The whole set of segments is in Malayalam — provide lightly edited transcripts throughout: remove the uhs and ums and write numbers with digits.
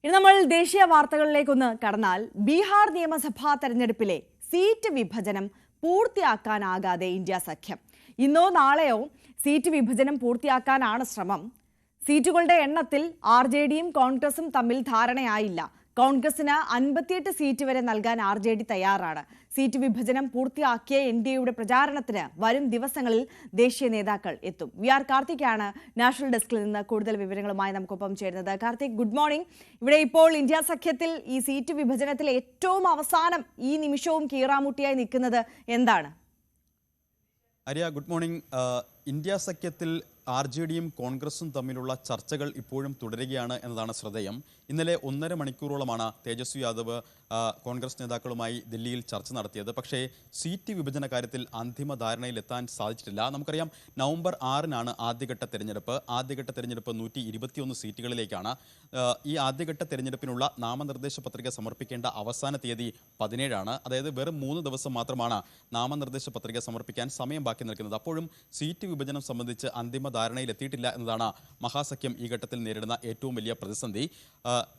ഇനി നമ്മൾ ദേശീയ വാർത്തകളിലേക്കൊന്ന് കടന്നാൽ ബീഹാർ നിയമസഭാ തെരഞ്ഞെടുപ്പിലെ സീറ്റ് വിഭജനം പൂർത്തിയാക്കാനാകാതെ ഇന്ത്യ സഖ്യം. ഇന്നോ നാളെയോ സീറ്റ് വിഭജനം പൂർത്തിയാക്കാനാണ് ശ്രമം. സീറ്റുകളുടെ എണ്ണത്തിൽ ആർജെഡിയും കോൺഗ്രസും തമ്മിൽ ധാരണയായില്ല. കോൺഗ്രസിന് 58 സീറ്റ് വരെ നൽകാൻ ആർജെഡി തയ്യാറാണ്. സീറ്റ് വിഭജനം പൂർത്തിയാക്കിയ എൻഡിഎയുടെ പ്രചാരണത്തിന് വരും ദിവസങ്ങളിൽ ദേശീയ നേതാക്കൾ എത്തും. വി ആർ കാർത്തിക്കാണ് നാഷണൽ ഡെസ്കിൽ നിന്ന് കൂടുതൽ വിവരങ്ങളുമായി നമുക്കൊപ്പം ചേരുന്നത്. Karthik, good morning. ഇവിടെ ഇപ്പോൾ ഇന്ത്യ സഖ്യത്തിൽ ഈ സീറ്റ് വിഭജനത്തിൽ ഏറ്റവും അവസാനം ഈ നിമിഷവും കീറാമുട്ടിയായി നിൽക്കുന്നത് എന്താണ്? Arya, good morning. ഇന്ത്യ സഖ്യത്തിൽ ആർജെഡിയും കോൺഗ്രസും തമ്മിലുള്ള ചർച്ചകൾ ഇപ്പോഴും തുടരുകയാണ് എന്നതാണ് ശ്രദ്ധേയം. ഇന്നലെ 1.5 മണിക്കൂറോളമാണ് തേജസ്വി യാദവ് കോൺഗ്രസ് നേതാക്കളുമായി ദില്ലിയിൽ ചർച്ച നടത്തിയത്. പക്ഷേ സീറ്റ് വിഭജന കാര്യത്തിൽ അന്തിമ ധാരണയിലെത്താൻ സാധിച്ചിട്ടില്ല. നമുക്കറിയാം, നവംബർ 6-നാണ് ആദ്യഘട്ട തെരഞ്ഞെടുപ്പ്. ആദ്യഘട്ട തെരഞ്ഞെടുപ്പ് 121 സീറ്റുകളിലേക്കാണ്. ഈ ആദ്യഘട്ട തെരഞ്ഞെടുപ്പിനുള്ള നാമനിർദ്ദേശ പത്രിക സമർപ്പിക്കേണ്ട അവസാന തീയതി 17-ആണ്. അതായത് വെറും 3 ദിവസം മാത്രമാണ് നാമനിർദ്ദേശ പത്രിക സമർപ്പിക്കാൻ സമയം ബാക്കി നിൽക്കുന്നത്. അപ്പോഴും സീറ്റ് വിഭജനം സംബന്ധിച്ച് അന്തിമ ധാരണയിലെത്തിയിട്ടില്ല എന്നതാണ് മഹാസഖ്യം ഈ ഘട്ടത്തിൽ നേരിടുന്ന ഏറ്റവും വലിയ പ്രതിസന്ധി.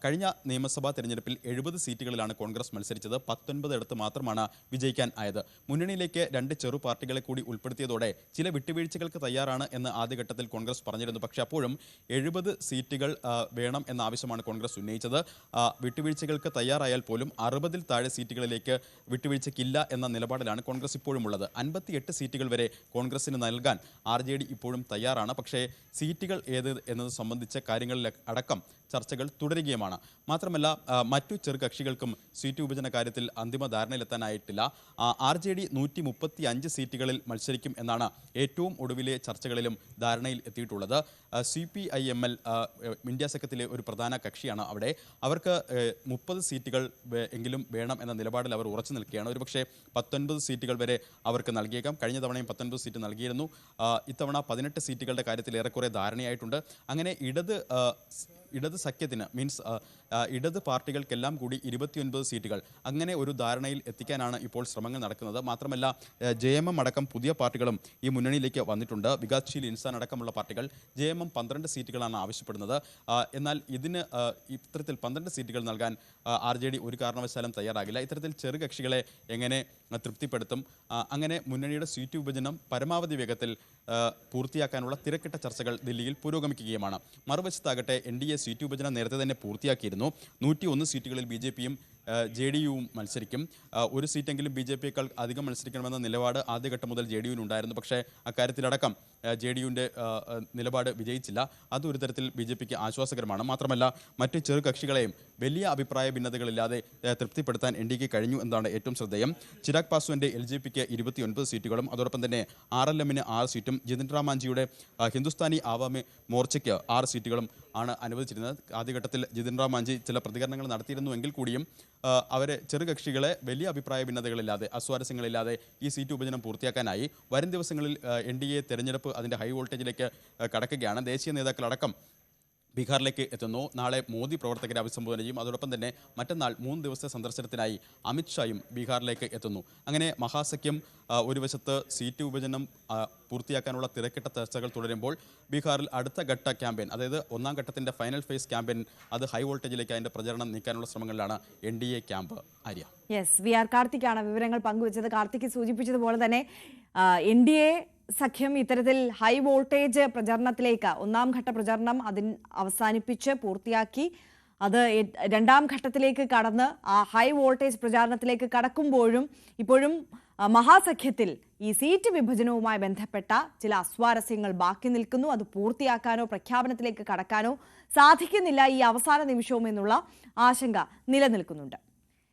കഴിഞ്ഞ നിയമസഭാ തെരഞ്ഞെടുപ്പിൽ 70 സീറ്റുകളിലാണ് കോൺഗ്രസ് മത്സരിച്ചത്. 19 ഇടത്ത് മാത്രമാണ് വിജയിക്കാൻ ആയത്. മുന്നണിയിലേക്ക് 2 ചെറു പാർട്ടികളെ കൂടി ഉൾപ്പെടുത്തിയതോടെ ചില വിട്ടുവീഴ്ചകൾക്ക് തയ്യാറാണ് എന്ന് ആദ്യഘട്ടത്തിൽ കോൺഗ്രസ് പറഞ്ഞിരുന്നു. പക്ഷേ അപ്പോഴും 70 സീറ്റുകൾ വേണം എന്ന ആവശ്യമാണ് കോൺഗ്രസ് ഉന്നയിച്ചത്. വിട്ടുവീഴ്ചകൾക്ക് തയ്യാറായാൽ പോലും 60-ൽ താഴെ സീറ്റുകളിലേക്ക് വിട്ടുവീഴ്ചയ്ക്കില്ല എന്ന നിലപാടിലാണ് കോൺഗ്രസ് ഇപ്പോഴും ഉള്ളത്. 58 സീറ്റുകൾ വരെ കോൺഗ്രസിന് നൽകാൻ ആർജെഡി ഇപ്പോഴും തയ്യാറാണ്. പക്ഷേ സീറ്റുകൾ ഏത് എന്നത് സംബന്ധിച്ച കാര്യങ്ങളിൽ അടക്കം ചർച്ചകൾ തുടരുകയുമാണ്. മാത്രമല്ല, മറ്റു ചെറുകക്ഷികൾക്കും സീറ്റ് വിഭജന കാര്യത്തിൽ അന്തിമ ധാരണയിലെത്താനായിട്ടില്ല. ആർജെഡി 135 സീറ്റുകളിൽ മത്സരിക്കും എന്നാണ് ഏറ്റവും ഒടുവിലെ ചർച്ചകളിലും ധാരണയിൽ എത്തിയിട്ടുള്ളത്. CPIML ഇന്ത്യ സഖ്യത്തിലെ ഒരു പ്രധാന കക്ഷിയാണ്. അവിടെ അവർക്ക് 30 സീറ്റുകൾ എങ്കിലും വേണം എന്ന നിലപാടിൽ അവർ ഉറച്ചു നിൽക്കുകയാണ്. ഒരുപക്ഷെ 19 സീറ്റുകൾ വരെ അവർക്ക് നൽകിയേക്കാം. കഴിഞ്ഞ തവണയും 19 സീറ്റ് നൽകിയിരുന്നു. ഇത്തവണ 18 സീറ്റുകളുടെ കാര്യത്തിൽ ഏറെക്കുറെ ധാരണയായിട്ടുണ്ട്. അങ്ങനെ ഇടത് സഖ്യത്തിന് ഇടത് പാർട്ടികൾക്കെല്ലാം കൂടി 29 സീറ്റുകൾ, അങ്ങനെ ഒരു ധാരണയിൽ എത്തിക്കാനാണ് ഇപ്പോൾ ശ്രമങ്ങൾ നടക്കുന്നത്. മാത്രമല്ല, JMM അടക്കം പുതിയ പാർട്ടികളും ഈ മുന്നണിയിലേക്ക് വന്നിട്ടുണ്ട്. വികാസ്ശീൽ ഇൻസാൻ അടക്കമുള്ള പാർട്ടികൾ JMM 12 സീറ്റുകളാണ് ആവശ്യപ്പെടുന്നത്. എന്നാൽ ഇതിന് ഇത്തരത്തിൽ 12 സീറ്റുകൾ നൽകാൻ ആർജെഡി ഒരു കാരണവശാലും തയ്യാറാകില്ല. ഇത്തരത്തിൽ ചെറുകക്ഷികളെ എങ്ങനെ തൃപ്തിപ്പെടുത്തും? അങ്ങനെ മുന്നണിയുടെ സീറ്റ് വിഭജനം പരമാവധി വേഗത്തിൽ പൂർത്തിയാക്കാനുള്ള തിരക്കിട്ട ചർച്ചകൾ ദില്ലിയിൽ പുരോഗമിക്കുകയുമാണ്. മറുവശത്താകട്ടെ NDA സീറ്റ് വിഭജനം നേരത്തെ തന്നെ പൂർത്തിയാക്കിയിരുന്നു. 101 സീറ്റുകളിൽ BJPയും JDUവും മത്സരിക്കും. ഒരു സീറ്റെങ്കിലും BJPയേക്കാൾ അധികം മത്സരിക്കണമെന്ന നിലപാട് ആദ്യഘട്ടം മുതൽ JDUവിനുണ്ടായിരുന്നു. പക്ഷേ അക്കാര്യത്തിലടക്കം JDUവിൻ്റെ നിലപാട് വിജയിച്ചില്ല. അത് ഒരു തരത്തിൽ BJPക്ക് ആശ്വാസകരമാണ്. മാത്രമല്ല, മറ്റ് ചെറുകക്ഷികളെയും വലിയ അഭിപ്രായ ഭിന്നതകളില്ലാതെ തൃപ്തിപ്പെടുത്താൻ NDAക്ക് കഴിഞ്ഞു എന്നതാണ് ഏറ്റവും ശ്രദ്ധേയം. ചിരാഗ് പാസ്വാന്റെ LJPക്ക് 29 സീറ്റുകളും അതോടൊപ്പം തന്നെ RLMന് 6 സീറ്റും ജിതിൻ റാം മാഞ്ചിയുടെ ഹിന്ദുസ്ഥാനി ആവാമി മോർച്ചയ്ക്ക് 6 സീറ്റുകളും ആണ് അനുവദിച്ചിരുന്നത്. ആദ്യഘട്ടത്തിൽ ജിതിൻ റാം മാഞ്ചി ചില പ്രതികരണങ്ങൾ നടത്തിയിരുന്നുവെങ്കിൽ കൂടിയും അവരെ ചെറുകക്ഷികളെ വലിയ അഭിപ്രായ ഭിന്നതകളില്ലാതെ, അസ്വാരസ്യങ്ങളില്ലാതെ ഈ സീറ്റ് വിഭജനം പൂർത്തിയാക്കാനായി. വരും ദിവസങ്ങളിൽ NDA തെരഞ്ഞെടുപ്പ് അതിൻ്റെ ഹൈ വോൾട്ടേജിലേക്ക് കടക്കുകയാണ്. ദേശീയ നേതാക്കളടക്കം ബീഹാറിലേക്ക് എത്തുന്നു. നാളെ മോദി പ്രവർത്തകരെ അഭിസംബോധന ചെയ്യും. അതോടൊപ്പം തന്നെ മറ്റന്നാൾ 3 ദിവസത്തെ സന്ദർശനത്തിനായി അമിത്ഷായും ബീഹാറിലേക്ക് എത്തുന്നു. അങ്ങനെ മഹാസഖ്യം ഒരു വശത്ത് സീറ്റ് വിഭജനം പൂർത്തിയാക്കാനുള്ള തിരക്കിട്ട ചർച്ചകൾ തുടരുമ്പോൾ ബീഹാറിൽ അടുത്ത ഘട്ട ക്യാമ്പയിൻ, അതായത് 1-ാം ഘട്ടത്തിൻ്റെ ഫൈനൽ ഫേസ് ക്യാമ്പയിൻ, അത് ഹൈ വോൾട്ടേജിലേക്ക് അതിൻ്റെ പ്രചരണം നീക്കാനുള്ള ശ്രമങ്ങളിലാണ് NDA camp. Arya, yes, V R കാർത്തിക്കാണ് വിവരങ്ങൾ പങ്കുവച്ചത്. കാർത്തിക് സൂചിപ്പിച്ചതുപോലെ തന്നെ NDA സഖ്യം ഇത്തരത്തിൽ ഹൈ വോൾട്ടേജ് പ്രചരണത്തിലേക്ക് 1-ാം ഘട്ട പ്രചരണം അവസാനിപ്പിച്ച് പൂർത്തിയാക്കി. അത് 2-ാം ഘട്ടത്തിലേക്ക് കടന്ന് ആ ഹൈ വോൾട്ടേജ് പ്രചാരണത്തിലേക്ക് കടക്കുമ്പോഴും ഇപ്പോഴും മഹാസഖ്യത്തിൽ ഈ സീറ്റ് വിഭജനവുമായി ബന്ധപ്പെട്ട ചില അസ്വാരസ്യങ്ങൾ ബാക്കി നിൽക്കുന്നു. അത് പൂർത്തിയാക്കാനോ പ്രഖ്യാപനത്തിലേക്ക് കടക്കാനോ സാധിക്കുന്നില്ല ഈ അവസാന നിമിഷവും എന്നുള്ള ആശങ്ക നിലനിൽക്കുന്നുണ്ട്.